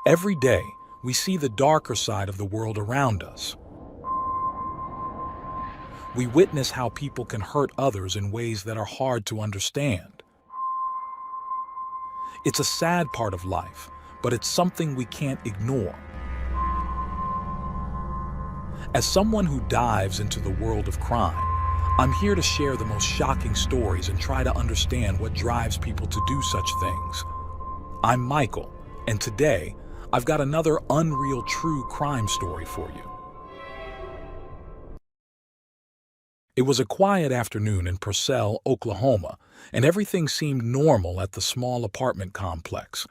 Every day, we see the darker side of the world around us. We witness how people can hurt others in ways that are hard to understand. It's a sad part of life, but it's something we can't ignore. As someone who dives into the world of crime, I'm here to share the most shocking stories and try to understand what drives people to do such things. I'm Michael, and today, I've got another unreal true crime story for you. It was a quiet afternoon in Purcell, Oklahoma, and everything seemed normal at the small apartment complex.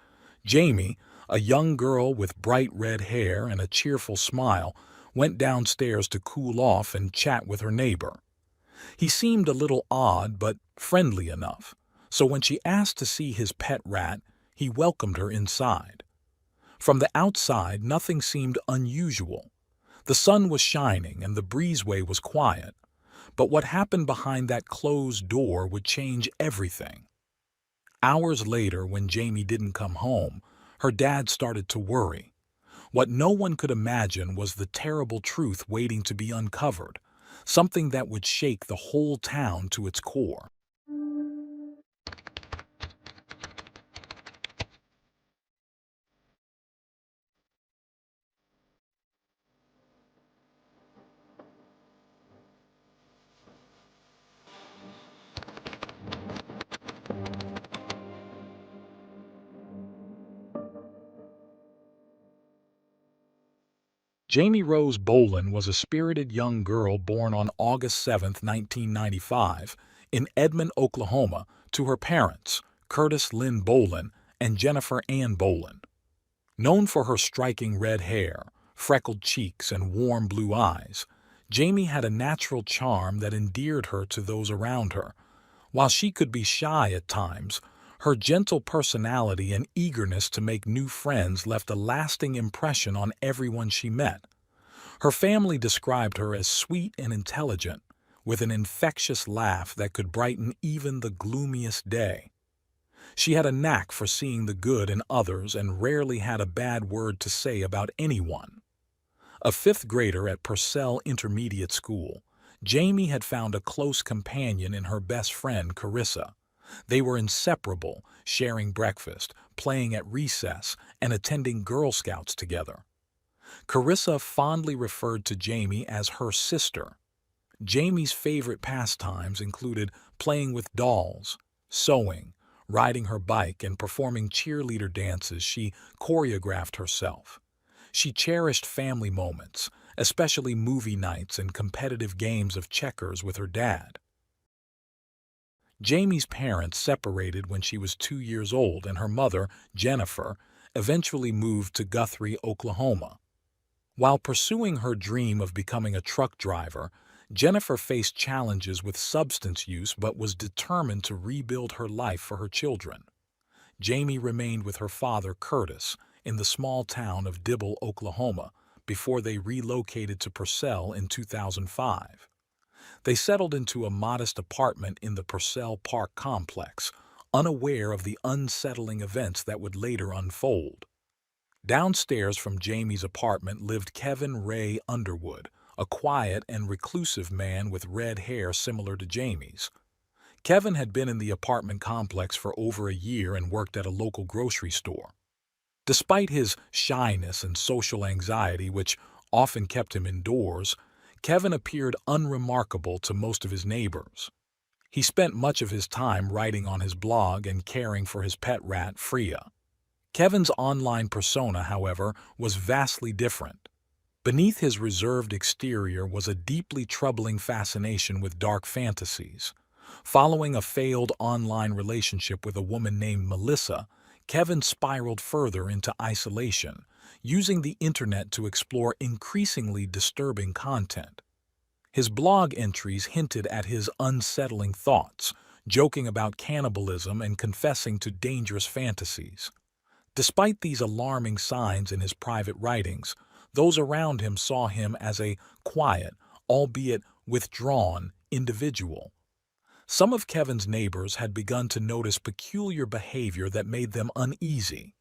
Jamie, a young girl with bright red hair and a cheerful smile, went downstairs to cool off and chat with her neighbor. He seemed a little odd but friendly enough, so when she asked to see his pet rat, he welcomed her inside. From the outside, nothing seemed unusual. The sun was shining and the breezeway was quiet. But what happened behind that closed door would change everything. Hours later, when Jamie didn't come home, her dad started to worry. What no one could imagine was the terrible truth waiting to be uncovered, something that would shake the whole town to its core. Jamie Rose Boland was a spirited young girl born on August 7, 1995, in Edmond, Oklahoma, to her parents, Curtis Lynn Boland and Jennifer Ann Boland. Known for her striking red hair, freckled cheeks, and warm blue eyes, Jamie had a natural charm that endeared her to those around her. While she could be shy at times, her gentle personality and eagerness to make new friends left a lasting impression on everyone she met. Her family described her as sweet and intelligent, with an infectious laugh that could brighten even the gloomiest day. She had a knack for seeing the good in others and rarely had a bad word to say about anyone. A fifth grader at Purcell Intermediate School, Jamie had found a close companion in her best friend, Carissa. They were inseparable, sharing breakfast, playing at recess, and attending Girl Scouts together. Carissa fondly referred to Jamie as her sister. Jamie's favorite pastimes included playing with dolls, sewing, riding her bike, and performing cheerleader dances she choreographed herself. She cherished family moments, especially movie nights and competitive games of checkers with her dad. Jamie's parents separated when she was 2 years old, and her mother, Jennifer, eventually moved to Guthrie, Oklahoma. While pursuing her dream of becoming a truck driver, Jennifer faced challenges with substance use but was determined to rebuild her life for her children. Jamie remained with her father, Curtis, in the small town of Dibble, Oklahoma, before they relocated to Purcell in 2005. They settled into a modest apartment in the Purcell Park complex, unaware of the unsettling events that would later unfold. Downstairs from Jamie's apartment lived Kevin Ray Underwood, a quiet and reclusive man with red hair similar to Jamie's. Kevin had been in the apartment complex for over a year and worked at a local grocery store. Despite his shyness and social anxiety, which often kept him indoors, Kevin appeared unremarkable to most of his neighbors. He spent much of his time writing on his blog and caring for his pet rat, Freya. Kevin's online persona, however, was vastly different. Beneath his reserved exterior was a deeply troubling fascination with dark fantasies. Following a failed online relationship with a woman named Melissa, Kevin spiraled further into isolation, using the internet to explore increasingly disturbing content. His blog entries hinted at his unsettling thoughts, joking about cannibalism and confessing to dangerous fantasies. Despite these alarming signs in his private writings, those around him saw him as a quiet, albeit withdrawn, individual. Some of Kevin's neighbors had begun to notice peculiar behavior that made them uneasy.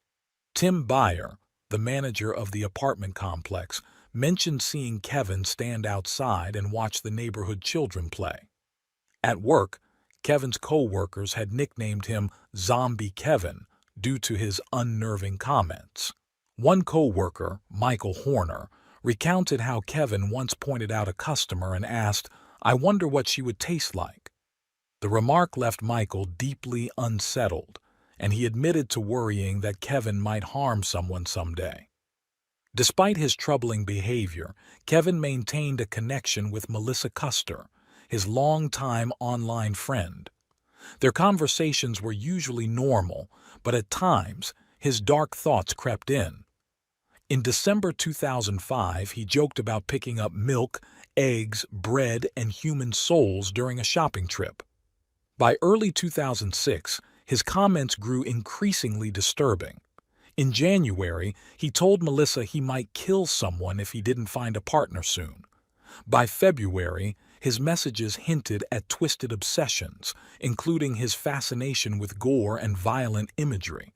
Tim Byer, the manager of the apartment complex, mentioned seeing Kevin stand outside and watch the neighborhood children play. At work, Kevin's co-workers had nicknamed him Zombie Kevin due to his unnerving comments. One co-worker, Michael Horner, recounted how Kevin once pointed out a customer and asked, "I wonder what she would taste like." The remark left Michael deeply unsettled, and he admitted to worrying that Kevin might harm someone someday. Despite his troubling behavior, Kevin maintained a connection with Melissa Custer, his longtime online friend. Their conversations were usually normal, but at times, his dark thoughts crept in. In December 2005, he joked about picking up milk, eggs, bread, and human souls during a shopping trip. By early 2006, his comments grew increasingly disturbing. In January, he told Melissa he might kill someone if he didn't find a partner soon. By February, his messages hinted at twisted obsessions, including his fascination with gore and violent imagery.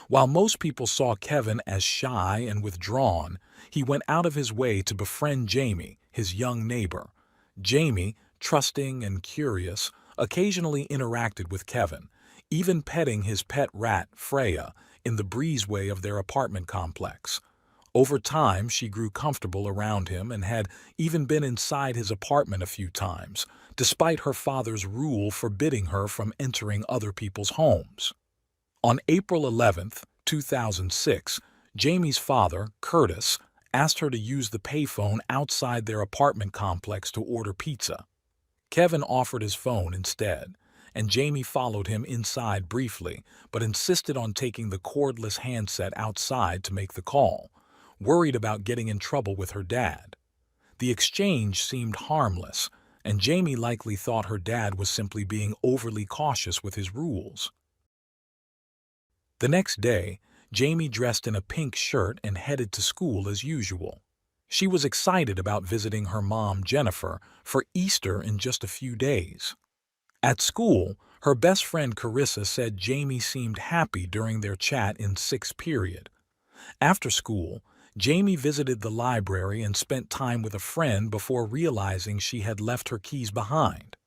While most people saw Kevin as shy and withdrawn, he went out of his way to befriend Jamie, his young neighbor. Jamie, trusting and curious, occasionally interacted with Kevin, even petting his pet rat, Freya, in the breezeway of their apartment complex. Over time, she grew comfortable around him and had even been inside his apartment a few times, despite her father's rule forbidding her from entering other people's homes. On April 11, 2006, Jamie's father, Curtis, asked her to use the payphone outside their apartment complex to order pizza. Kevin offered his phone instead, and Jamie followed him inside briefly, but insisted on taking the cordless handset outside to make the call, worried about getting in trouble with her dad. The exchange seemed harmless, and Jamie likely thought her dad was simply being overly cautious with his rules. The next day, Jamie dressed in a pink shirt and headed to school as usual. She was excited about visiting her mom, Jennifer, for Easter in just a few days. At school, her best friend Carissa said Jamie seemed happy during their chat in sixth period. After school, Jamie visited the library and spent time with a friend before realizing she had left her keys behind.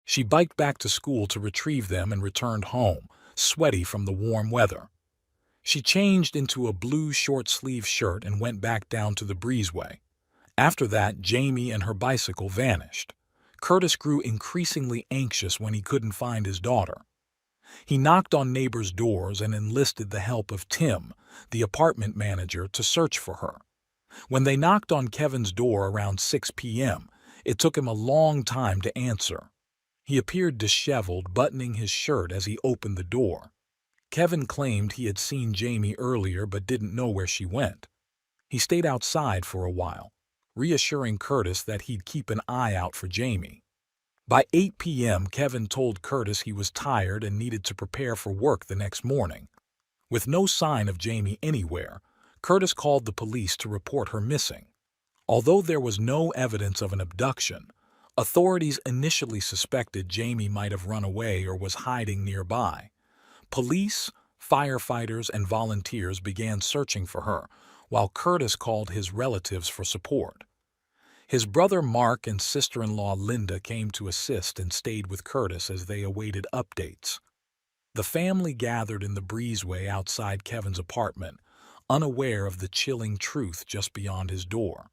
She biked back to school to retrieve them and returned home, sweaty from the warm weather. She changed into a blue short-sleeved shirt and went back down to the breezeway. After that, Jamie and her bicycle vanished. Curtis grew increasingly anxious when he couldn't find his daughter. He knocked on neighbors' doors and enlisted the help of Tim, the apartment manager, to search for her. When they knocked on Kevin's door around 6 p.m., it took him a long time to answer. He appeared disheveled, buttoning his shirt as he opened the door. Kevin claimed he had seen Jamie earlier but didn't know where she went. He stayed outside for a while, reassuring Curtis that he'd keep an eye out for Jamie. By 8 p.m., Kevin told Curtis he was tired and needed to prepare for work the next morning. With no sign of Jamie anywhere, Curtis called the police to report her missing. Although there was no evidence of an abduction, authorities initially suspected Jamie might have run away or was hiding nearby. Police, firefighters, and volunteers began searching for her, while Curtis called his relatives for support. His brother Mark and sister-in-law Linda came to assist and stayed with Curtis as they awaited updates. The family gathered in the breezeway outside Kevin's apartment, unaware of the chilling truth just beyond his door.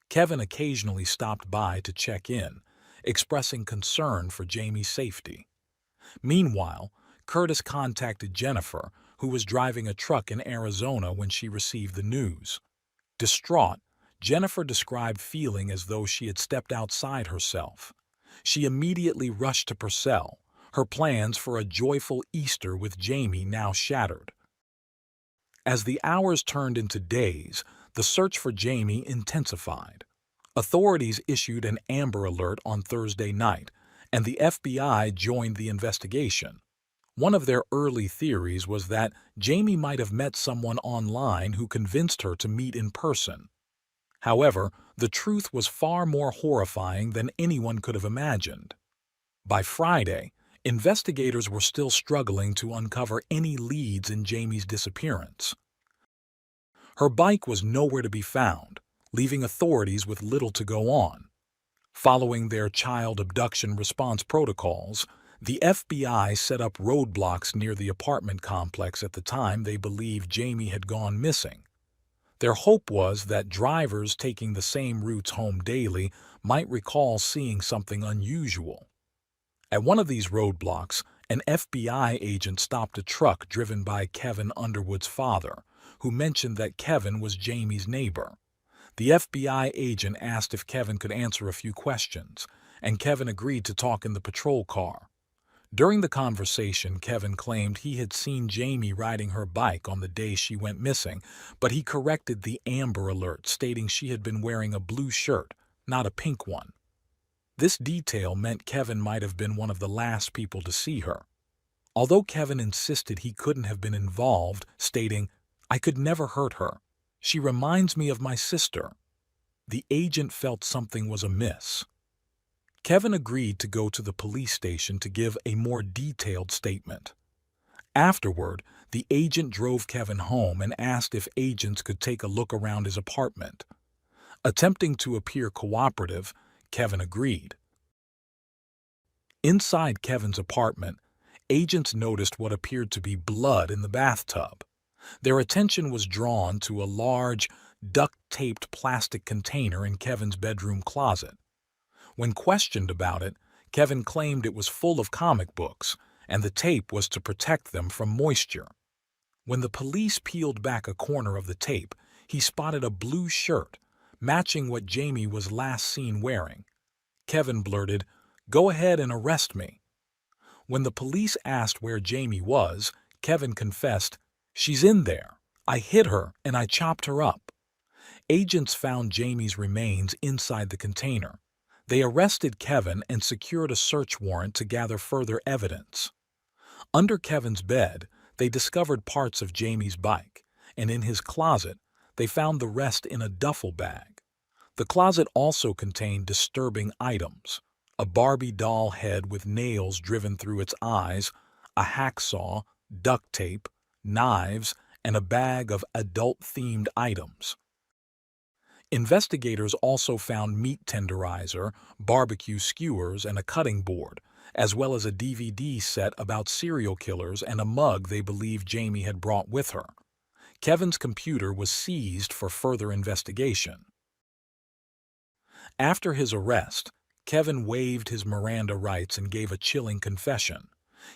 Kevin occasionally stopped by to check in, expressing concern for Jamie's safety. Meanwhile, Curtis contacted Jennifer, who was driving a truck in Arizona when she received the news. Distraught, Jennifer described feeling as though she had stepped outside herself. She immediately rushed to Purcell, her plans for a joyful Easter with Jamie now shattered. As the hours turned into days, the search for Jamie intensified. Authorities issued an Amber Alert on Thursday night, and the FBI joined the investigation. One of their early theories was that Jamie might have met someone online who convinced her to meet in person. However, the truth was far more horrifying than anyone could have imagined. By Friday, Investigators were still struggling to uncover any leads in Jamie's disappearance. Her bike was nowhere to be found, leaving authorities with little to go on. Following their child abduction response protocols, the FBI set up roadblocks near the apartment complex at the time they believed Jamie had gone missing. Their hope was that drivers taking the same routes home daily might recall seeing something unusual. At one of these roadblocks, an FBI agent stopped a truck driven by Kevin Underwood's father, who mentioned that Kevin was Jamie's neighbor. The FBI agent asked if Kevin could answer a few questions, and Kevin agreed to talk in the patrol car. During the conversation, Kevin claimed he had seen Jamie riding her bike on the day she went missing, but he corrected the Amber Alert, stating she had been wearing a blue shirt, not a pink one. This detail meant Kevin might have been one of the last people to see her. Although Kevin insisted he couldn't have been involved, stating, "I could never hurt her. She reminds me of my sister." The agent felt something was amiss. Kevin agreed to go to the police station to give a more detailed statement. Afterward, the agent drove Kevin home and asked if agents could take a look around his apartment. Attempting to appear cooperative, Kevin agreed. Inside Kevin's apartment, agents noticed what appeared to be blood in the bathtub. Their attention was drawn to a large, duct-taped plastic container in Kevin's bedroom closet. When questioned about it, Kevin claimed it was full of comic books, and the tape was to protect them from moisture. When the police peeled back a corner of the tape, he spotted a blue shirt, matching what Jamie was last seen wearing. Kevin blurted, "Go ahead and arrest me." When the police asked where Jamie was, Kevin confessed, "She's in there. I hit her and I chopped her up." Agents found Jamie's remains inside the container. They arrested Kevin and secured a search warrant to gather further evidence. Under Kevin's bed, they discovered parts of Jamie's bike, and in his closet, they found the rest in a duffel bag. The closet also contained disturbing items: a Barbie doll head with nails driven through its eyes, a hacksaw, duct tape, knives, and a bag of adult-themed items. Investigators also found meat tenderizer, barbecue skewers, and a cutting board, as well as a DVD set about serial killers and a mug they believed Jamie had brought with her. Kevin's computer was seized for further investigation. After his arrest, Kevin waived his Miranda rights and gave a chilling confession.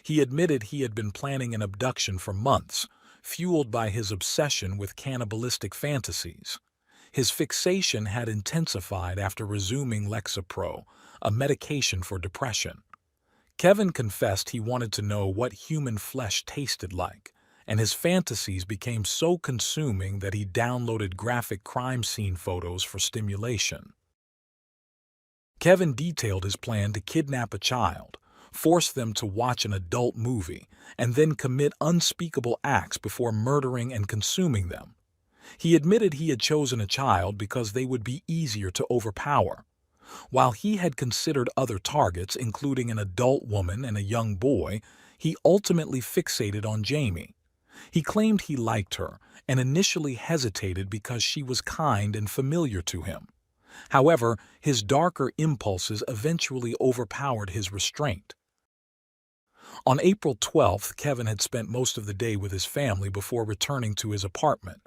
He admitted he had been planning an abduction for months, fueled by his obsession with cannibalistic fantasies. His fixation had intensified after resuming Lexapro, a medication for depression. Kevin confessed he wanted to know what human flesh tasted like, and his fantasies became so consuming that he downloaded graphic crime scene photos for stimulation. Kevin detailed his plan to kidnap a child, force them to watch an adult movie, and then commit unspeakable acts before murdering and consuming them. He admitted he had chosen a child because they would be easier to overpower. While he had considered other targets, including an adult woman and a young boy, he ultimately fixated on Jamie. He claimed he liked her and initially hesitated because she was kind and familiar to him. However, his darker impulses eventually overpowered his restraint. On April 12th, Kevin had spent most of the day with his family before returning to his apartment.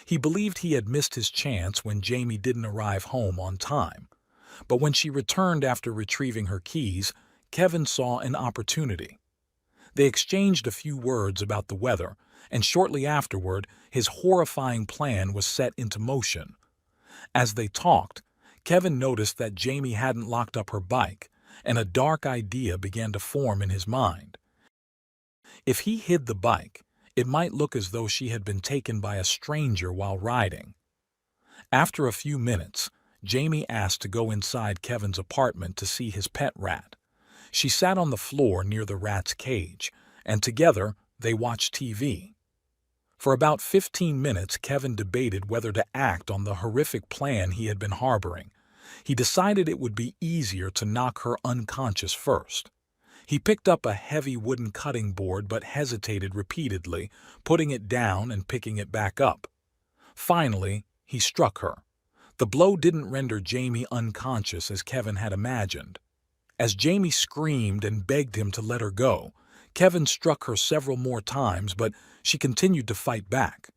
He believed he had missed his chance when Jamie didn't arrive home on time. But when she returned after retrieving her keys, Kevin saw an opportunity. They exchanged a few words about the weather, and shortly afterward, his horrifying plan was set into motion. As they talked, Kevin noticed that Jamie hadn't locked up her bike, and a dark idea began to form in his mind. If he hid the bike, it might look as though she had been taken by a stranger while riding. After a few minutes, Jamie asked to go inside Kevin's apartment to see his pet rat. She sat on the floor near the rat's cage, and together they watched TV. For about 15 minutes, Kevin debated whether to act on the horrific plan he had been harboring. He decided it would be easier to knock her unconscious first. He picked up a heavy wooden cutting board but hesitated repeatedly, putting it down and picking it back up. Finally, he struck her. The blow didn't render Jamie unconscious as Kevin had imagined. As Jamie screamed and begged him to let her go, Kevin struck her several more times, but she continued to fight back.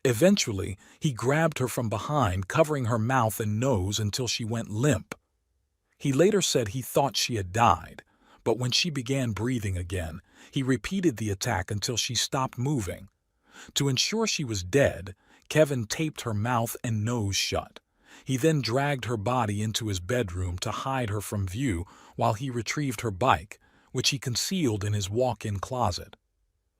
Eventually, he grabbed her from behind, covering her mouth and nose until she went limp. He later said he thought she had died, but when she began breathing again, he repeated the attack until she stopped moving. To ensure she was dead, Kevin taped her mouth and nose shut. He then dragged her body into his bedroom to hide her from view while he retrieved her bike, which he concealed in his walk-in closet.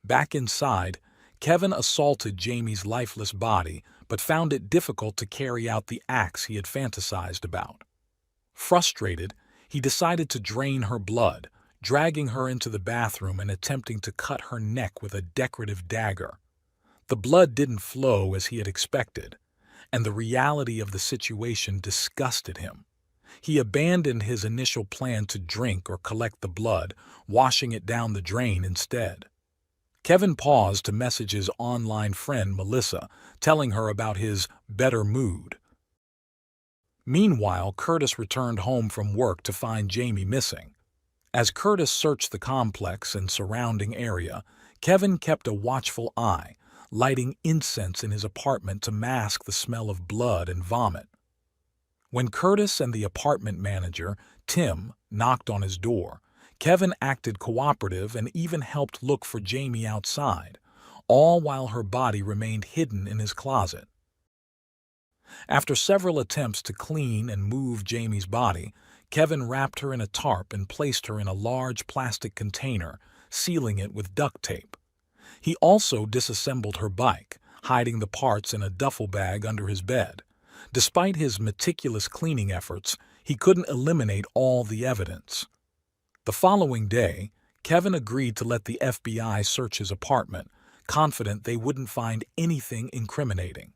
Back inside, Kevin assaulted Jamie's lifeless body but found it difficult to carry out the acts he had fantasized about. Frustrated, he decided to drain her blood, dragging her into the bathroom and attempting to cut her neck with a decorative dagger. The blood didn't flow as he had expected, and the reality of the situation disgusted him. He abandoned his initial plan to drink or collect the blood, washing it down the drain instead. Kevin paused to message his online friend Melissa, telling her about his better mood. Meanwhile, Curtis returned home from work to find Jamie missing. As Curtis searched the complex and surrounding area, Kevin kept a watchful eye, lighting incense in his apartment to mask the smell of blood and vomit. When Curtis and the apartment manager, Tim, knocked on his door, Kevin acted cooperative and even helped look for Jamie outside, all while her body remained hidden in his closet. After several attempts to clean and move Jamie's body, Kevin wrapped her in a tarp and placed her in a large plastic container, sealing it with duct tape. He also disassembled her bike, hiding the parts in a duffel bag under his bed. Despite his meticulous cleaning efforts, he couldn't eliminate all the evidence. The following day, Kevin agreed to let the FBI search his apartment, confident they wouldn't find anything incriminating.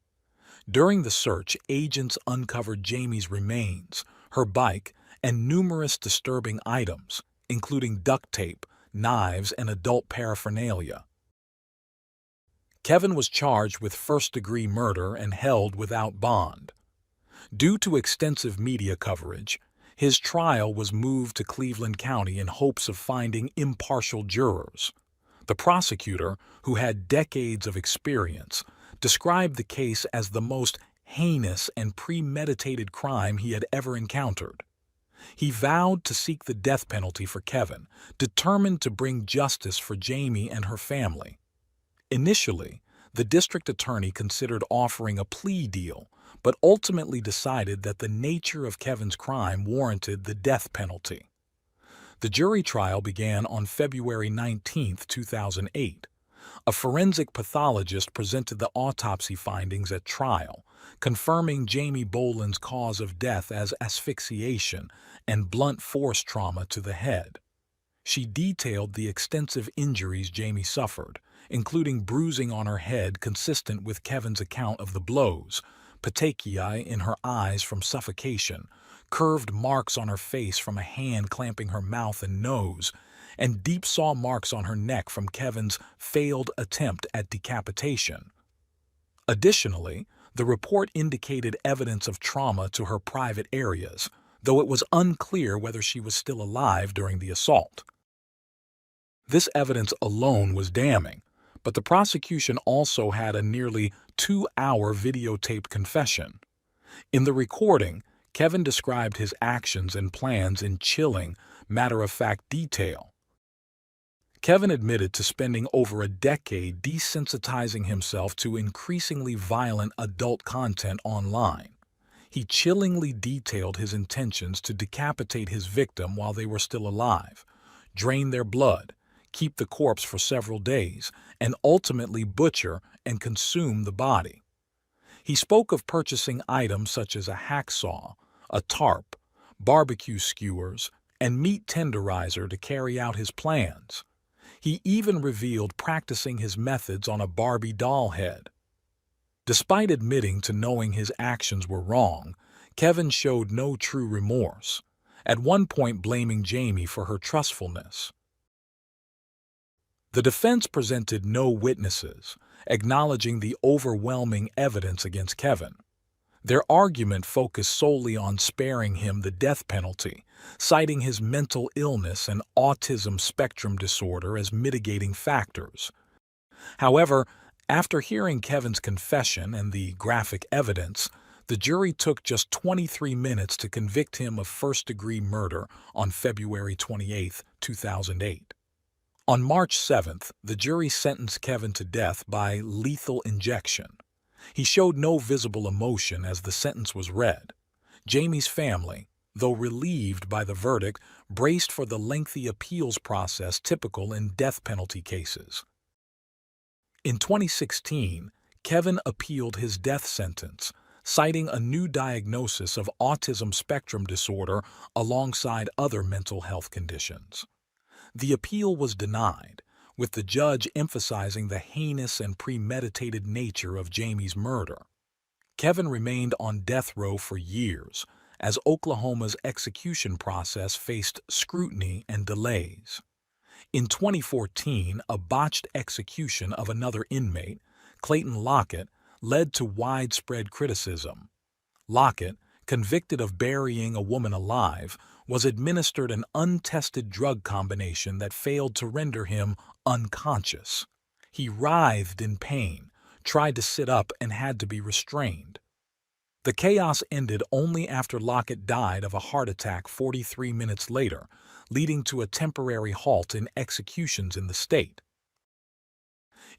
During the search, agents uncovered Jamie's remains, her bike, and numerous disturbing items, including duct tape, knives, and adult paraphernalia. Kevin was charged with first-degree murder and held without bond. Due to extensive media coverage, his trial was moved to Cleveland County in hopes of finding impartial jurors. The prosecutor, who had decades of experience, described the case as the most heinous and premeditated crime he had ever encountered. He vowed to seek the death penalty for Kevin, determined to bring justice for Jamie and her family. Initially, the district attorney considered offering a plea deal, but ultimately decided that the nature of Kevin's crime warranted the death penalty. The jury trial began on February 19, 2008. A forensic pathologist presented the autopsy findings at trial, confirming Jamie Boland's cause of death as asphyxiation and blunt force trauma to the head. She detailed the extensive injuries Jamie suffered, including bruising on her head consistent with Kevin's account of the blows, petechiae in her eyes from suffocation, curved marks on her face from a hand clamping her mouth and nose, and deep saw marks on her neck from Kevin's failed attempt at decapitation. Additionally, the report indicated evidence of trauma to her private areas, though it was unclear whether she was still alive during the assault. This evidence alone was damning, but the prosecution also had a nearly 2-hour videotaped confession. In the recording, Kevin described his actions and plans in chilling, matter-of-fact detail. Kevin admitted to spending over a decade desensitizing himself to increasingly violent adult content online. He chillingly detailed his intentions to decapitate his victim while they were still alive, drain their blood, keep the corpse for several days, and ultimately butcher and consume the body. He spoke of purchasing items such as a hacksaw, a tarp, barbecue skewers, and meat tenderizer to carry out his plans. He even revealed practicing his methods on a Barbie doll head. Despite admitting to knowing his actions were wrong, Kevin showed no true remorse, at one point blaming Jamie for her trustfulness. The defense presented no witnesses, acknowledging the overwhelming evidence against Kevin. Their argument focused solely on sparing him the death penalty, citing his mental illness and autism spectrum disorder as mitigating factors. However, after hearing Kevin's confession and the graphic evidence, the jury took just 23 minutes to convict him of first-degree murder on February 28, 2008. On March 7th, the jury sentenced Kevin to death by lethal injection. He showed no visible emotion as the sentence was read. Jamie's family, though relieved by the verdict, braced for the lengthy appeals process typical in death penalty cases. In 2016, Kevin appealed his death sentence, citing a new diagnosis of autism spectrum disorder alongside other mental health conditions. The appeal was denied, with the judge emphasizing the heinous and premeditated nature of Jamie's murder. Kevin remained on death row for years, as Oklahoma's execution process faced scrutiny and delays. In 2014, a botched execution of another inmate, Clayton Lockett, led to widespread criticism. Lockett, convicted of burying a woman alive, was administered an untested drug combination that failed to render him unconscious. He writhed in pain, tried to sit up, and had to be restrained. The chaos ended only after Lockett died of a heart attack 43 minutes later, leading to a temporary halt in executions in the state.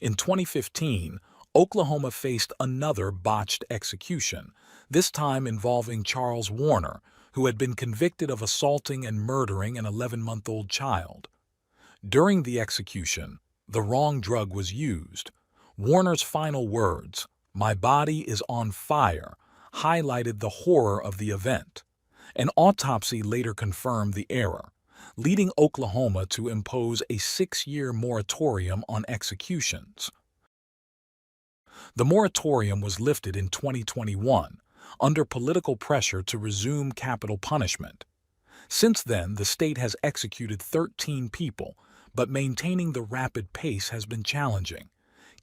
In 2015, Oklahoma faced another botched execution, this time involving Charles Warner, who had been convicted of assaulting and murdering an 11-month-old child. During the execution, the wrong drug was used. Warner's final words, "My body is on fire," highlighted the horror of the event. An autopsy later confirmed the error, leading Oklahoma to impose a 6-year moratorium on executions. The moratorium was lifted in 2021, under political pressure to resume capital punishment. Since then, the state has executed 13 people, but maintaining the rapid pace has been challenging.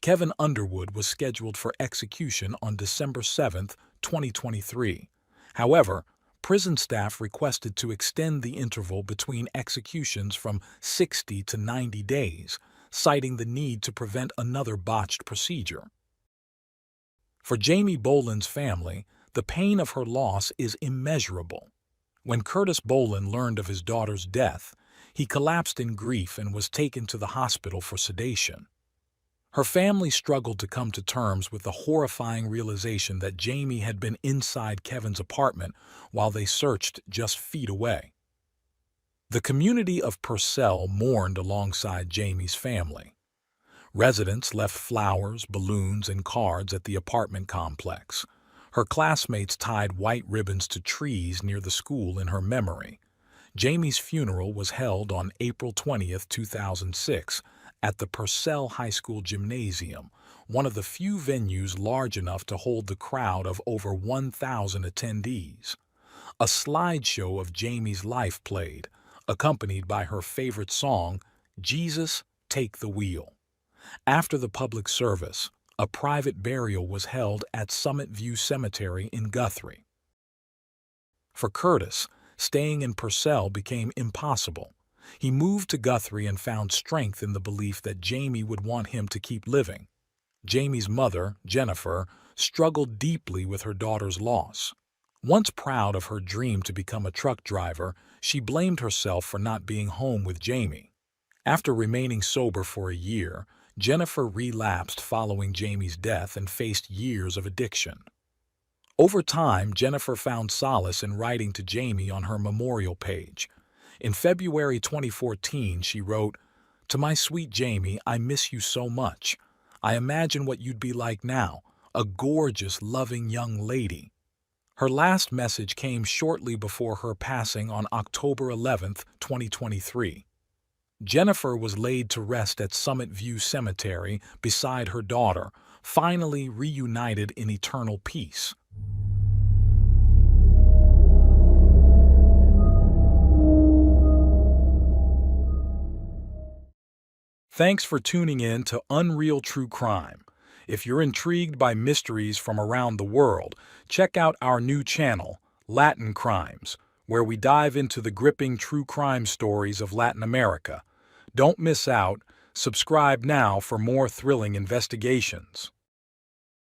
Kevin Underwood was scheduled for execution on December 7, 2023. However, prison staff requested to extend the interval between executions from 60 to 90 days, citing the need to prevent another botched procedure. For Jamie Boland's family, the pain of her loss is immeasurable. When Curtis Boland learned of his daughter's death, he collapsed in grief and was taken to the hospital for sedation. Her family struggled to come to terms with the horrifying realization that Jamie had been inside Kevin's apartment while they searched just feet away. The community of Purcell mourned alongside Jamie's family. Residents left flowers, balloons, and cards at the apartment complex. Her classmates tied white ribbons to trees near the school in her memory. Jamie's funeral was held on April 20, 2006, at the Purcell High School Gymnasium, one of the few venues large enough to hold the crowd of over 1,000 attendees. A slideshow of Jamie's life played, accompanied by her favorite song, "Jesus, Take the Wheel." After the public service, a private burial was held at Summit View Cemetery in Guthrie. For Curtis, staying in Purcell became impossible. He moved to Guthrie and found strength in the belief that Jamie would want him to keep living. Jamie's mother, Jennifer, struggled deeply with her daughter's loss. Once proud of her dream to become a truck driver, she blamed herself for not being home with Jamie. After remaining sober for a year, Jennifer relapsed following Jamie's death and faced years of addiction. Over time, Jennifer found solace in writing to Jamie on her memorial page. In February 2014, she wrote, "To my sweet Jamie, I miss you so much. I imagine what you'd be like now, a gorgeous, loving young lady." Her last message came shortly before her passing on October 11, 2023. Jennifer was laid to rest at Summit View Cemetery beside her daughter, finally reunited in eternal peace. Thanks for tuning in to Unreal True Crime. If you're intrigued by mysteries from around the world, check out our new channel, Latin Crimes, where we dive into the gripping true crime stories of Latin America. Don't miss out. Subscribe now for more thrilling investigations.